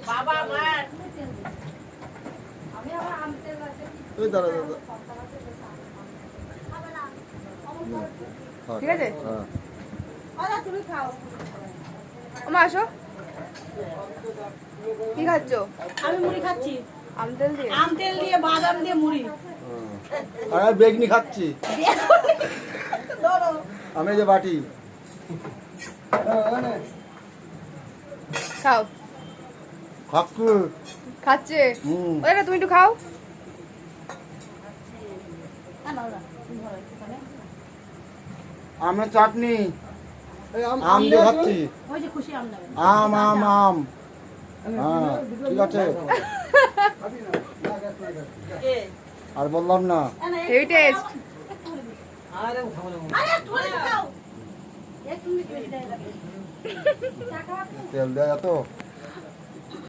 বাবা আমার ওই দাঁড়া দাদা। ঠিক আছে হ্যাঁ তুমি খাও। ওমা আসো কি খাচ্ছ আমি মুড়ি খাচ্ছি, আম তেল দিয়ে আম তেল দিয়ে বাদাম দিয়ে মুড়ি। আর আমি বেগনি খাচ্ছি। আমি এই যে বাটি খাও খাচ্ছি। খাচ্ছে হুম। ওটা তুমি একটু খাও আমের চাটনি আম দিয়ে খাচ্ছি। ওই যে খুশি আম নেবে। আম আম আম হ্যাঁ ঠিক আছে আর বললাম না। হেভি টেস্ট আরে তুই খাও। এক তুমি কি দেয় লাগে। তেল দেওয়া তো